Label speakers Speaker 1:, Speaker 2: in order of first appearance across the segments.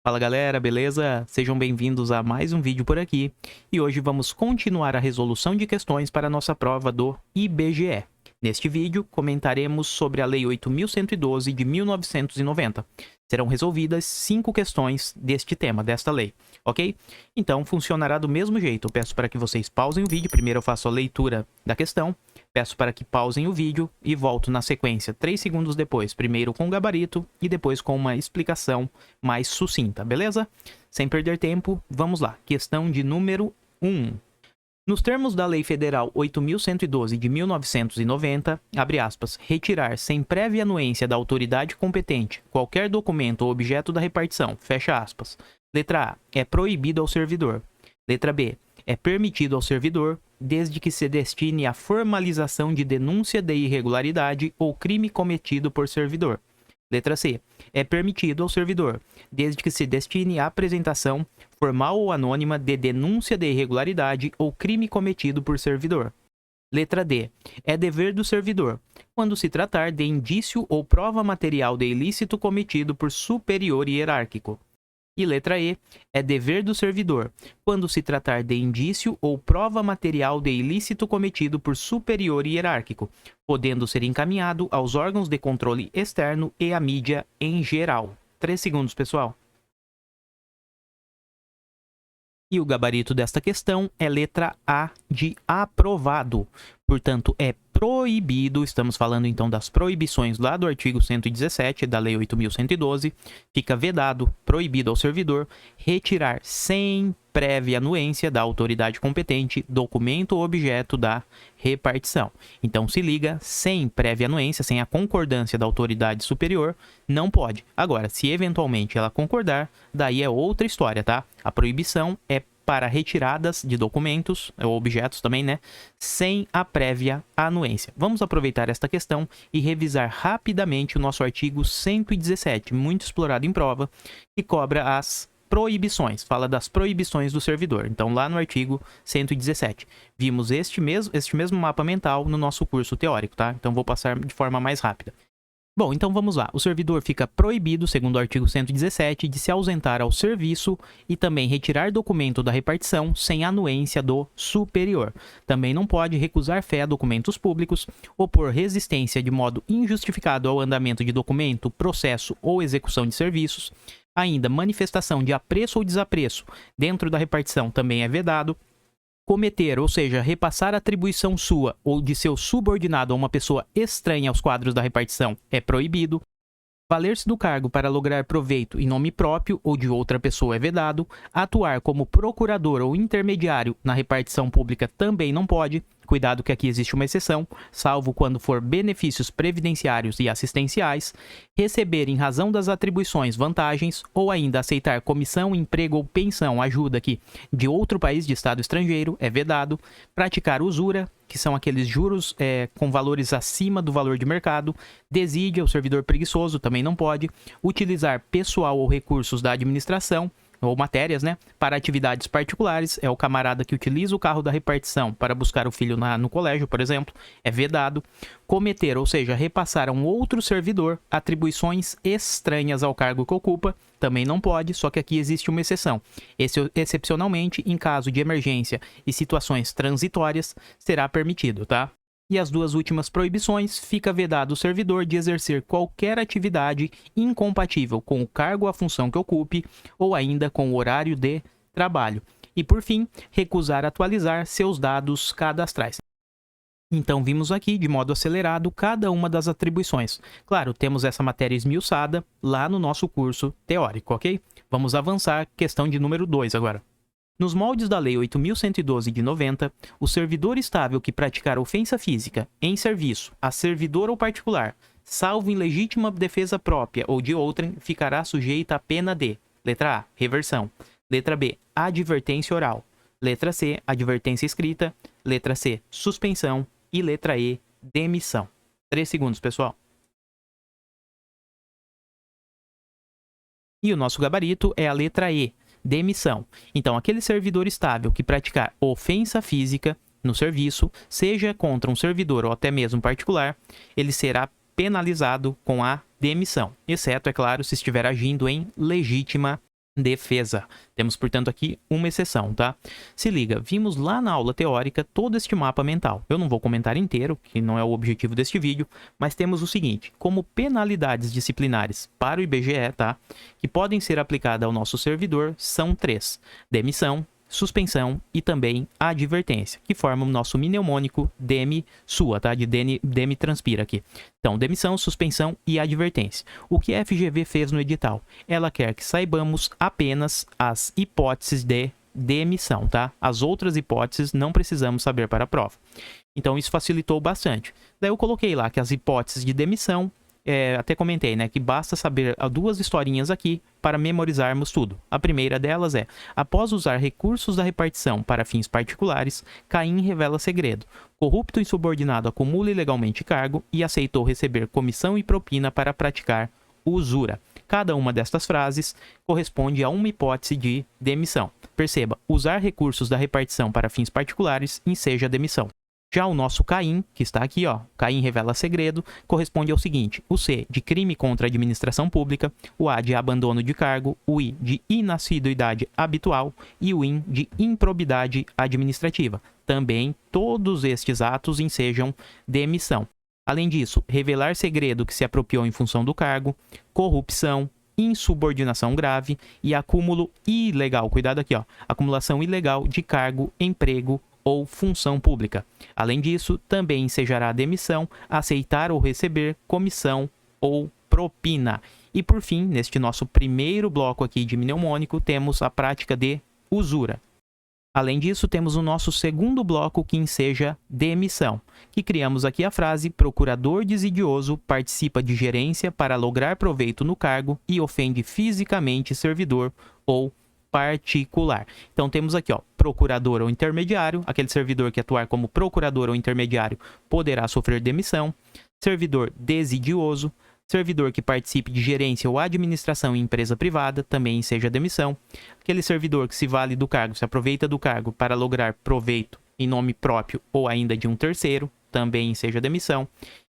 Speaker 1: Fala galera, beleza? Sejam bem-vindos a mais um vídeo por aqui e hoje vamos continuar a resolução de questões para a nossa prova do IBGE. Neste vídeo comentaremos sobre a Lei 8.112 de 1990. Serão resolvidas 5 questões deste tema, desta lei, ok? Então funcionará do mesmo jeito. Eu peço para que vocês pausem o vídeo, primeiro eu faço a leitura da questão. Peço para que pausem o vídeo e volto na sequência 3 segundos depois, primeiro com o gabarito e depois com uma explicação mais sucinta, beleza? Sem perder tempo, vamos lá. Questão de número 1. Nos termos da Lei Federal 8.112 de 1990, abre aspas, retirar sem prévia anuência da autoridade competente qualquer documento ou objeto da repartição, fecha aspas. Letra A. É proibido ao servidor. Letra B. É permitido ao servidor, desde que se destine à formalização de denúncia de irregularidade ou crime cometido por servidor. Letra C. É permitido ao servidor, desde que se destine à apresentação formal ou anônima de denúncia de irregularidade ou crime cometido por servidor. Letra D. É dever do servidor, quando se tratar de indício ou prova material de ilícito cometido por superior hierárquico. E letra E, é dever do servidor, quando se tratar de indício ou prova material de ilícito cometido por superior hierárquico, podendo ser encaminhado aos órgãos de controle externo e à mídia em geral. 3 segundos, pessoal. E o gabarito desta questão é letra A de aprovado. Portanto, é proibido, estamos falando então das proibições lá do artigo 117 da Lei 8.112, fica vedado, proibido ao servidor, retirar sem prévia anuência da autoridade competente documento ou objeto da repartição. Então se liga, sem prévia anuência, sem a concordância da autoridade superior, não pode. Agora, se eventualmente ela concordar, daí é outra história, tá? A proibição é para retiradas de documentos, ou objetos também, né, sem a prévia anuência. Vamos aproveitar esta questão e revisar rapidamente o nosso artigo 117, muito explorado em prova, que cobra as proibições, fala das proibições do servidor. Então, lá no artigo 117, vimos este mesmo mapa mental no nosso curso teórico, tá? Então, vou passar de forma mais rápida. Bom, então vamos lá. O servidor fica proibido, segundo o artigo 117, de se ausentar ao serviço e também retirar documento da repartição sem anuência do superior. Também não pode recusar fé a documentos públicos, opor resistência de modo injustificado ao andamento de documento, processo ou execução de serviços. Ainda, manifestação de apreço ou desapreço dentro da repartição também é vedado. Cometer, ou seja, repassar atribuição sua ou de seu subordinado a uma pessoa estranha aos quadros da repartição é proibido. Valer-se do cargo para lograr proveito em nome próprio ou de outra pessoa é vedado. Atuar como procurador ou intermediário na repartição pública também não pode. Cuidado que aqui existe uma exceção, salvo quando for benefícios previdenciários e assistenciais. Receber em razão das atribuições vantagens ou ainda aceitar comissão, emprego ou pensão, ajuda aqui, de outro país de estado estrangeiro é vedado. Praticar usura, que são aqueles juros com valores acima do valor de mercado. Desídia, o servidor preguiçoso, também não pode. Utilizar pessoal ou recursos da administração, ou matérias, né, para atividades particulares, é o camarada que utiliza o carro da repartição para buscar o filho no colégio, por exemplo, é vedado. Cometer, ou seja, repassar a um outro servidor atribuições estranhas ao cargo que ocupa, também não pode, só que aqui existe uma exceção. Excepcionalmente, em caso de emergência e situações transitórias, será permitido, tá? E as duas últimas proibições, fica vedado o servidor de exercer qualquer atividade incompatível com o cargo ou a função que ocupe, ou ainda com o horário de trabalho. E por fim, recusar atualizar seus dados cadastrais. Então, vimos aqui, de modo acelerado, cada uma das atribuições. Claro, temos essa matéria esmiuçada lá no nosso curso teórico, ok? Vamos avançar, questão de número 2 agora. Nos moldes da Lei 8.112 de 90, o servidor estável que praticar ofensa física em serviço a servidor ou particular, salvo em legítima defesa própria ou de outrem, ficará sujeita à pena de: letra A, reversão; letra B, advertência oral; letra C, advertência escrita; letra C, suspensão; e letra E, demissão. 3 segundos, pessoal. E o nosso gabarito é a letra E, demissão. Então, aquele servidor estável que praticar ofensa física no serviço, seja contra um servidor ou até mesmo particular, ele será penalizado com a demissão, exceto, é claro, se estiver agindo em legítima defesa. Temos, portanto, aqui uma exceção, tá? Se liga, vimos lá na aula teórica todo este mapa mental. Eu não vou comentar inteiro, que não é o objetivo deste vídeo, mas temos o seguinte, como penalidades disciplinares para o IBGE, tá? Que podem ser aplicadas ao nosso servidor, são 3. Demissão, suspensão e também advertência, que formam o nosso mnemônico DEMI-SUA, tá? De DEMI transpira aqui. Então, demissão, suspensão e advertência. O que a FGV fez no edital? Ela quer que saibamos apenas as hipóteses de demissão, tá? As outras hipóteses não precisamos saber para a prova. Então, isso facilitou bastante. Daí eu coloquei lá que as hipóteses de demissão, até comentei, né, que basta saber 2 historinhas aqui para memorizarmos tudo. A primeira delas é: após usar recursos da repartição para fins particulares, Caim revela segredo. Corrupto e insubordinado acumula ilegalmente cargo e aceitou receber comissão e propina para praticar usura. Cada uma destas frases corresponde a uma hipótese de demissão. Perceba, usar recursos da repartição para fins particulares enseja demissão. Já o nosso Caim, que está aqui, ó, Caim revela segredo, corresponde ao seguinte: o C, de crime contra a administração pública, o A, de abandono de cargo, o I, de inassiduidade habitual e o IN, de improbidade administrativa. Também todos estes atos ensejam demissão. Além disso, revelar segredo que se apropriou em função do cargo, corrupção, insubordinação grave e acúmulo ilegal, cuidado aqui, ó, acumulação ilegal de cargo, emprego ou função pública. Além disso, também ensejará demissão, aceitar ou receber comissão ou propina. E por fim, neste nosso primeiro bloco aqui de mnemônico, temos a prática de usura. Além disso, temos o nosso segundo bloco que enseja demissão, que criamos aqui a frase: procurador desidioso participa de gerência para lograr proveito no cargo e ofende fisicamente servidor ou particular. Então temos aqui, ó, procurador ou intermediário, aquele servidor que atuar como procurador ou intermediário poderá sofrer demissão. Servidor desidioso, servidor que participe de gerência ou administração em empresa privada, também enseja demissão. Aquele servidor que se vale do cargo, se aproveita do cargo para lograr proveito em nome próprio ou ainda de um terceiro, também enseja demissão.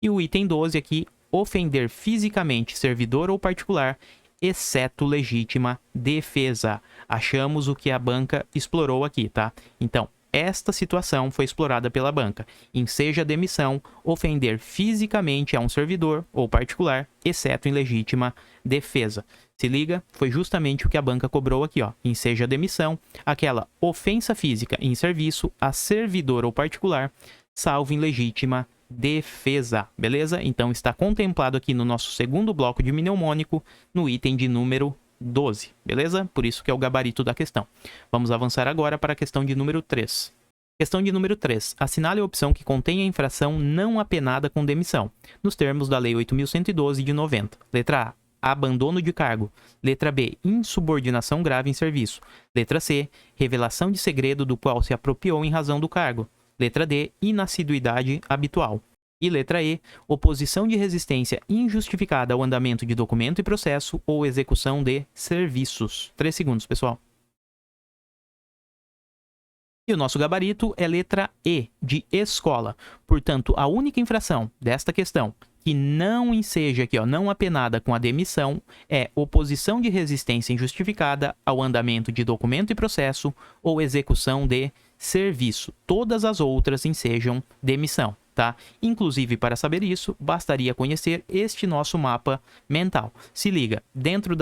Speaker 1: E o item 12 aqui, ofender fisicamente servidor ou particular, exceto legítima defesa. Achamos o que a banca explorou aqui, tá? Então, esta situação foi explorada pela banca. Enseja demissão, ofender fisicamente a um servidor ou particular, exceto em legítima defesa. Se liga, foi justamente o que a banca cobrou aqui, ó. Enseja demissão, aquela ofensa física em serviço a servidor ou particular, salvo em legítima defesa, beleza? Então está contemplado aqui no nosso segundo bloco de mnemônico, no item de número 12, beleza? Por isso que é o gabarito da questão. Vamos avançar agora para a questão de número 3. Questão de número 3. Assinale a opção que contém a infração não apenada com demissão, nos termos da Lei 8.112 de 90. Letra A, abandono de cargo. Letra B, insubordinação grave em serviço. Letra C, revelação de segredo do qual se apropriou em razão do cargo. Letra D, inassiduidade habitual. E letra E, oposição de resistência injustificada ao andamento de documento e processo ou execução de serviços. 3 segundos, pessoal. E o nosso gabarito é letra E, de escola. Portanto, a única infração desta questão que não enseja aqui, ó, não apenada com a demissão, é oposição de resistência injustificada ao andamento de documento e processo ou execução de serviço. Todas as outras ensejam demissão, tá? Inclusive, para saber isso, bastaria conhecer este nosso mapa mental. Se liga, dentre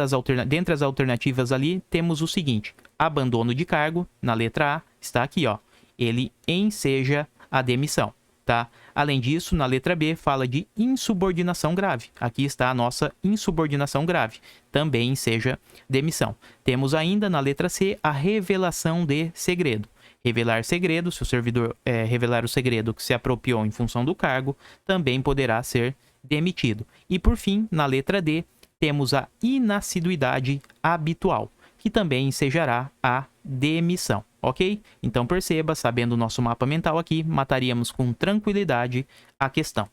Speaker 1: as alternativas ali, temos o seguinte: abandono de cargo, na letra A, está aqui, ó, ele enseja a demissão, tá? Além disso, na letra B, fala de insubordinação grave. Aqui está a nossa insubordinação grave, também enseja demissão. Temos ainda na letra C a revelação de segredo. Revelar segredo, se o servidor revelar o segredo que se apropriou em função do cargo, também poderá ser demitido. E por fim, na letra D, temos a inassiduidade habitual, que também ensejará a demissão, ok? Então perceba, sabendo o nosso mapa mental aqui, mataríamos com tranquilidade a questão.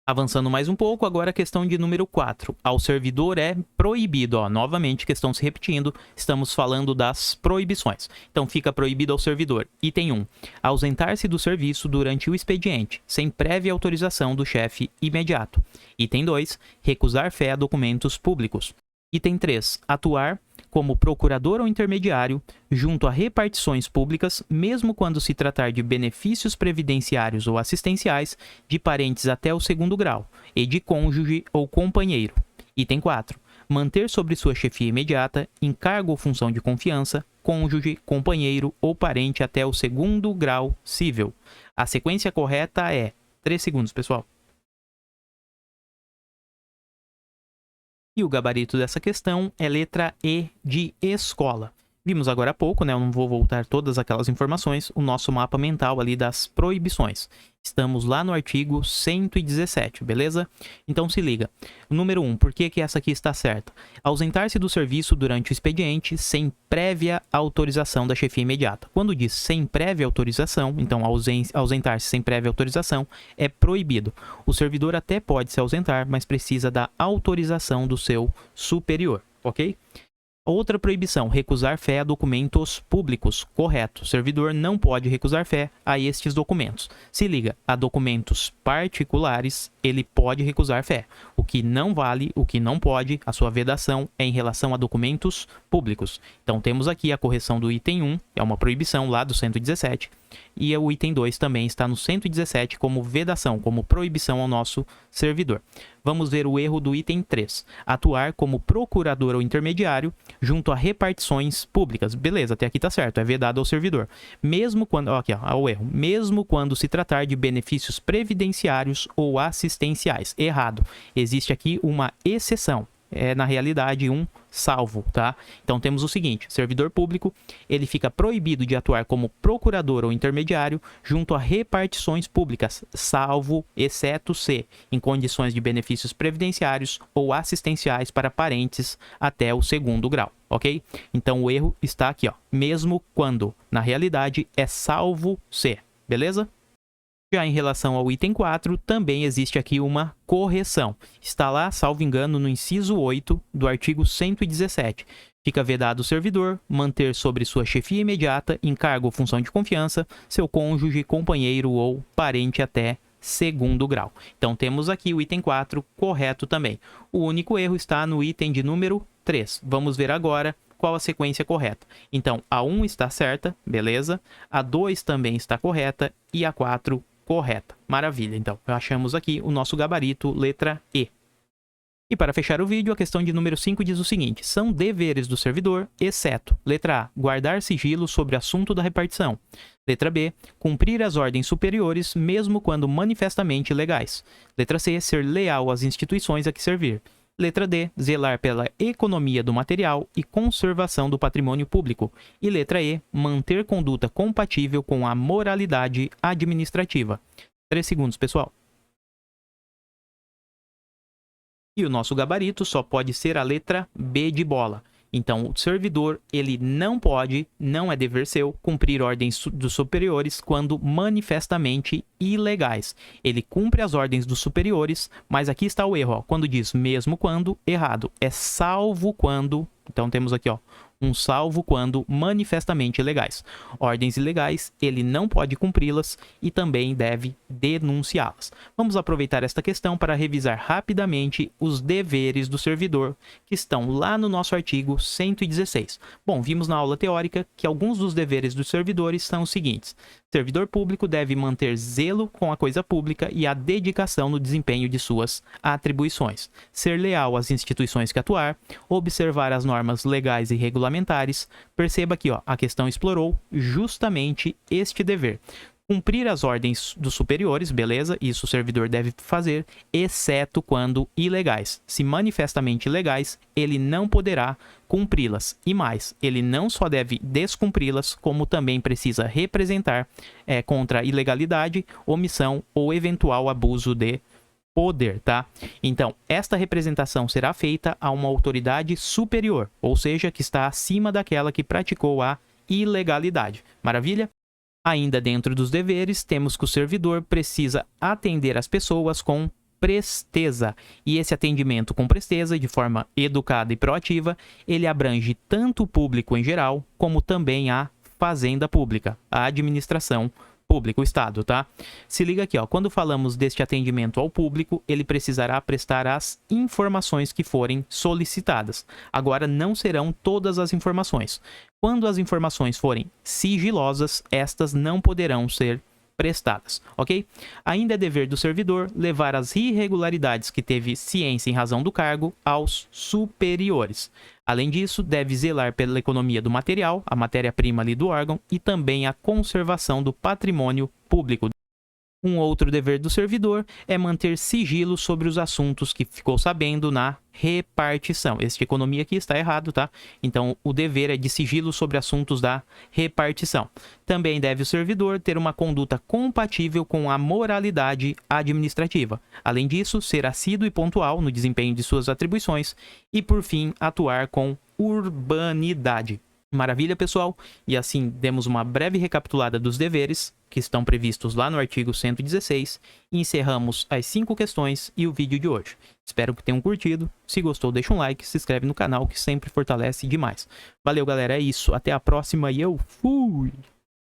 Speaker 1: Avançando mais um pouco, agora a questão de número 4. Ao servidor é proibido, ó, novamente, questão se repetindo, estamos falando das proibições. Então fica proibido ao servidor. Item 1. Ausentar-se do serviço durante o expediente, sem prévia autorização do chefe imediato. Item 2. Recusar fé a documentos públicos. Item 3. Atuar como procurador ou intermediário, junto a repartições públicas, mesmo quando se tratar de benefícios previdenciários ou assistenciais de parentes até o segundo grau, e de cônjuge ou companheiro. Item 4. Manter sobre sua chefia imediata, encargo ou função de confiança, cônjuge, companheiro ou parente até o segundo grau cível. A sequência correta é 3 segundos, pessoal. E o gabarito dessa questão é letra E de escola. Vimos agora há pouco, né? Eu não vou voltar todas aquelas informações, o nosso mapa mental ali das proibições. Estamos lá no artigo 117, beleza? Então se liga. Número 1, por que essa aqui está certa? Ausentar-se do serviço durante o expediente sem prévia autorização da chefia imediata. Quando diz sem prévia autorização, então ausentar-se sem prévia autorização é proibido. O servidor até pode se ausentar, mas precisa da autorização do seu superior, ok? Outra proibição, recusar fé a documentos públicos. Correto. O servidor não pode recusar fé a estes documentos. Se liga, a documentos particulares, ele pode recusar fé. O que não vale, o que não pode, a sua vedação é em relação a documentos públicos. Então, temos aqui a correção do item 1, é uma proibição lá do 117, e o item 2 também está no 117 como vedação, como proibição ao nosso servidor. Vamos ver o erro do item 3. Atuar como procurador ou intermediário junto a repartições públicas. Beleza, até aqui tá certo, é vedado ao servidor. Mesmo quando, ó, aqui ó, o erro, mesmo quando se tratar de benefícios previdenciários ou assistenciais. Errado. Existe aqui uma exceção. É, na realidade, um salvo, tá? Então, temos o seguinte, servidor público, ele fica proibido de atuar como procurador ou intermediário junto a repartições públicas, salvo, exceto se, em condições de benefícios previdenciários ou assistenciais para parentes até o segundo grau, ok? Então, o erro está aqui, ó, mesmo quando, na realidade, é salvo se, beleza? Já em relação ao item 4, também existe aqui uma correção. Está lá, salvo engano, no inciso 8 do artigo 117. Fica vedado o servidor manter sobre sua chefia imediata, encargo ou função de confiança, seu cônjuge, companheiro ou parente até segundo grau. Então, temos aqui o item 4 correto também. O único erro está no item de número 3. Vamos ver agora qual a sequência correta. Então, a 1 está certa, beleza? A 2 também está correta e a 4 correta. Maravilha. Então, achamos aqui o nosso gabarito, letra E. E para fechar o vídeo, a questão de número 5 diz o seguinte: são deveres do servidor, exceto, letra A, guardar sigilo sobre assunto da repartição. Letra B, cumprir as ordens superiores, mesmo quando manifestamente ilegais. Letra C, ser leal às instituições a que servir. Letra D, zelar pela economia do material e conservação do patrimônio público. E letra E, manter conduta compatível com a moralidade administrativa. 3 segundos, pessoal. E o nosso gabarito só pode ser a letra B de bola. Então, o servidor, ele não pode, não é dever seu, cumprir ordens dos superiores quando manifestamente ilegais. Ele cumpre as ordens dos superiores, mas aqui está o erro, ó, quando diz mesmo quando, errado. É salvo quando, então temos aqui, ó, um salvo quando manifestamente ilegais. Ordens ilegais, ele não pode cumpri-las e também deve denunciá-las. Vamos aproveitar esta questão para revisar rapidamente os deveres do servidor, que estão lá no nosso artigo 116. Bom, vimos na aula teórica que alguns dos deveres dos servidores são os seguintes: servidor público deve manter zelo com a coisa pública e a dedicação no desempenho de suas atribuições. Ser leal às instituições que atuar, observar as normas legais e regulamentares. Perceba aqui, ó, a questão explorou justamente este dever. Cumprir as ordens dos superiores, beleza? Isso o servidor deve fazer, exceto quando ilegais. Se manifestamente ilegais, ele não poderá cumpri-las. E mais, ele não só deve descumpri-las, como também precisa representar contra ilegalidade, omissão ou eventual abuso de poder, tá? Então, esta representação será feita a uma autoridade superior, ou seja, que está acima daquela que praticou a ilegalidade. Maravilha? Ainda dentro dos deveres, temos que o servidor precisa atender as pessoas com presteza. E esse atendimento com presteza, de forma educada e proativa, ele abrange tanto o público em geral, como também a fazenda pública, a administração Público, o Estado, tá? Se liga aqui, ó. Quando falamos deste atendimento ao público, ele precisará prestar as informações que forem solicitadas. Agora, não serão todas as informações. Quando as informações forem sigilosas, estas não poderão ser prestadas, ok? Ainda é dever do servidor levar as irregularidades que teve ciência em razão do cargo aos superiores. Além disso, deve zelar pela economia do material, a matéria-prima ali do órgão, e também a conservação do patrimônio público. Um outro dever do servidor é manter sigilo sobre os assuntos que ficou sabendo na repartição. Este economia aqui está errado, tá? Então, o dever é de sigilo sobre assuntos da repartição. Também deve o servidor ter uma conduta compatível com a moralidade administrativa. Além disso, ser assíduo e pontual no desempenho de suas atribuições e, por fim, atuar com urbanidade. Maravilha, pessoal? E assim demos uma breve recapitulada dos deveres que estão previstos lá no artigo 116 e encerramos as 5 questões e o vídeo de hoje. Espero que tenham curtido. Se gostou, deixa um like, se inscreve no canal que sempre fortalece demais. Valeu, galera, é isso. Até a próxima e eu fui!